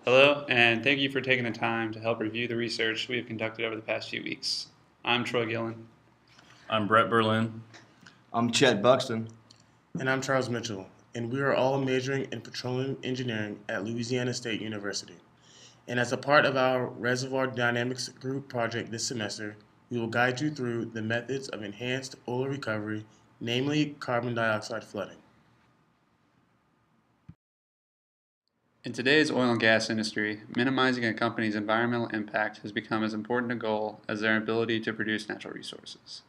Hello, and thank you for taking the time to help review the research we have conducted over the past few weeks. I'm Troy Gillen. I'm Brett Berlin. I'm Chet Buxton. And I'm Chaz Mitchell, and we are all majoring in petroleum engineering at Louisiana State University. And as a part of our Reservoir Dynamics Group project this semester, we will guide you through the methods of enhanced oil recovery, namely carbon dioxide flooding. In today's oil and gas industry, minimizing a company's environmental impact has become as important a goal as their ability to produce natural resources.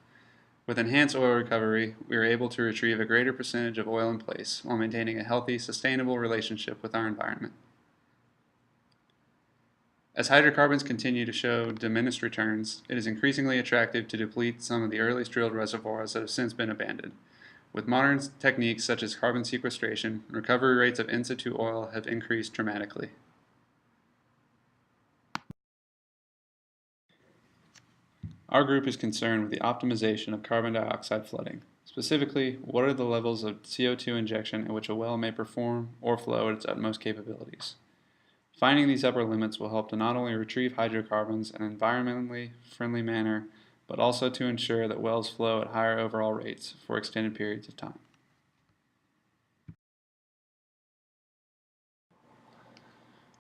With enhanced oil recovery, we are able to retrieve a greater percentage of oil in place while maintaining a healthy, sustainable relationship with our environment. As hydrocarbons continue to show diminished returns, it is increasingly attractive to deplete some of the earliest drilled reservoirs that have since been abandoned. With modern techniques such as carbon sequestration, recovery rates of in situ oil have increased dramatically. Our group is concerned with the optimization of carbon dioxide flooding. Specifically, what are the levels of CO2 injection at which a well may perform or flow at its utmost capabilities? Finding these upper limits will help to not only retrieve hydrocarbons in an environmentally friendly manner, but also to ensure that wells flow at higher overall rates for extended periods of time.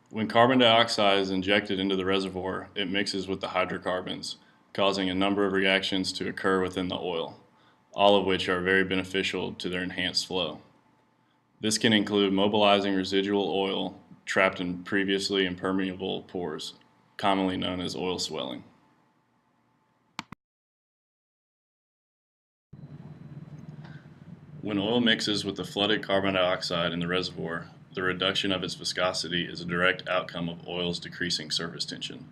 When carbon dioxide is injected into the reservoir, it mixes with the hydrocarbons, causing a number of reactions to occur within the oil, all of which are very beneficial to their enhanced flow. This can include mobilizing residual oil trapped in previously impermeable pores, commonly known as oil swelling. When oil mixes with the flooded carbon dioxide in the reservoir, the reduction of its viscosity is a direct outcome of oil's decreasing surface tension.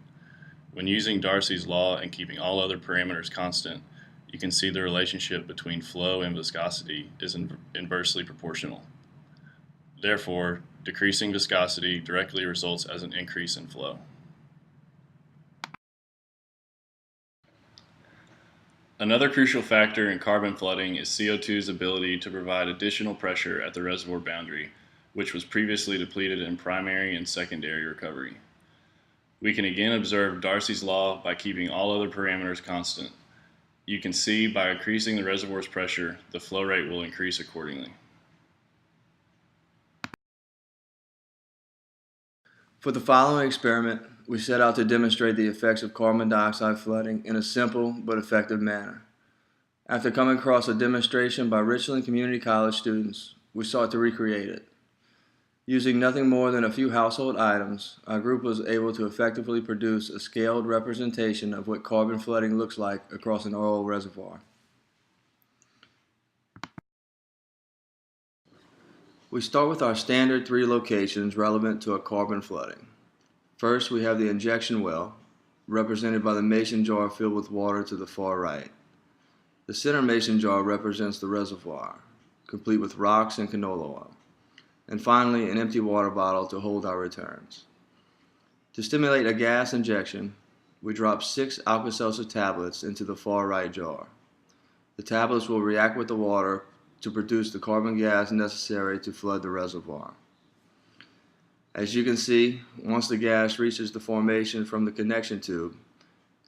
When using Darcy's law and keeping all other parameters constant, you can see the relationship between flow and viscosity is inversely proportional. Therefore, decreasing viscosity directly results as an increase in flow. Another crucial factor in carbon flooding is CO2's ability to provide additional pressure at the reservoir boundary, which was previously depleted in primary and secondary recovery. We can again observe Darcy's law by keeping all other parameters constant. You can see by increasing the reservoir's pressure, the flow rate will increase accordingly. For the following experiment, we set out to demonstrate the effects of carbon dioxide flooding in a simple but effective manner. After coming across a demonstration by Richland Community College students, we sought to recreate it. Using nothing more than a few household items, our group was able to effectively produce a scaled representation of what carbon flooding looks like across an oil reservoir. We start with our standard 3 locations relevant to a carbon flooding. First, we have the injection well, represented by the mason jar filled with water to the far right. The center mason jar represents the reservoir, complete with rocks and canola oil. And finally, an empty water bottle to hold our returns. To stimulate a gas injection, we drop 6 Alka-Seltzer tablets into the far right jar. The tablets will react with the water to produce the carbon gas necessary to flood the reservoir. As you can see, once the gas reaches the formation from the connection tube,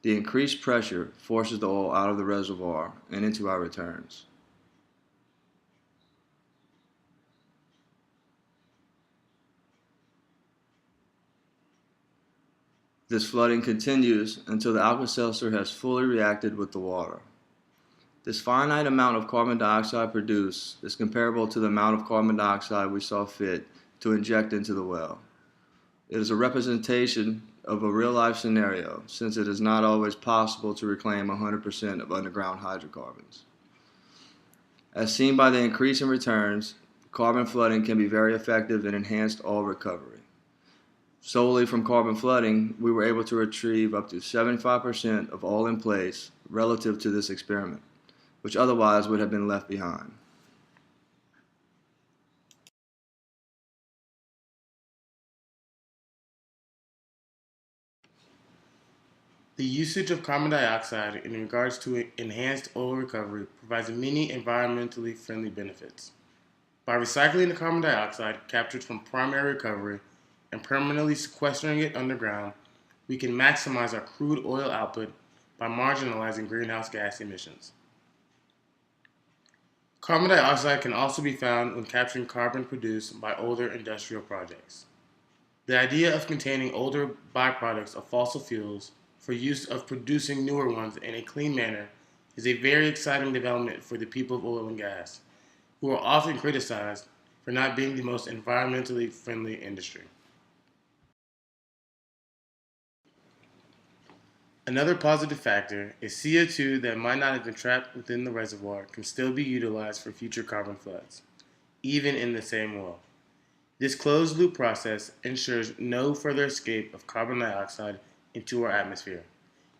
the increased pressure forces the oil out of the reservoir and into our returns. This flooding continues until the Alka-Seltzer has fully reacted with the water. This finite amount of carbon dioxide produced is comparable to the amount of carbon dioxide we saw fit to inject into the well. It is a representation of a real-life scenario, since it is not always possible to reclaim 100% of underground hydrocarbons. As seen by the increase in returns, carbon flooding can be very effective in enhanced oil recovery. Solely from carbon flooding, we were able to retrieve up to 75% of oil in place relative to this experiment, which otherwise would have been left behind. The usage of carbon dioxide in regards to enhanced oil recovery provides many environmentally friendly benefits. By recycling the carbon dioxide captured from primary recovery and permanently sequestering it underground, we can maximize our crude oil output by marginalizing greenhouse gas emissions. Carbon dioxide can also be found when capturing carbon produced by older industrial projects. The idea of containing older byproducts of fossil fuels for use of producing newer ones in a clean manner is a very exciting development for the people of oil and gas, who are often criticized for not being the most environmentally friendly industry. Another positive factor is CO2 that might not have been trapped within the reservoir can still be utilized for future carbon floods, even in the same well. This closed-loop process ensures no further escape of carbon dioxide into our atmosphere,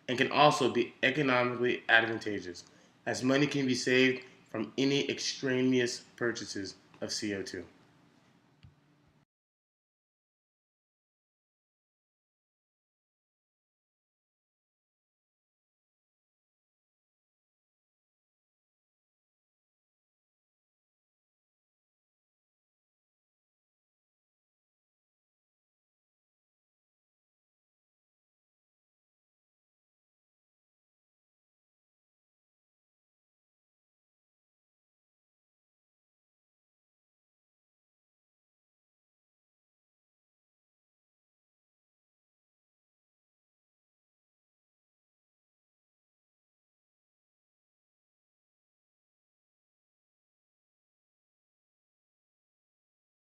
and can also be economically advantageous, as money can be saved from any extraneous purchases of CO2.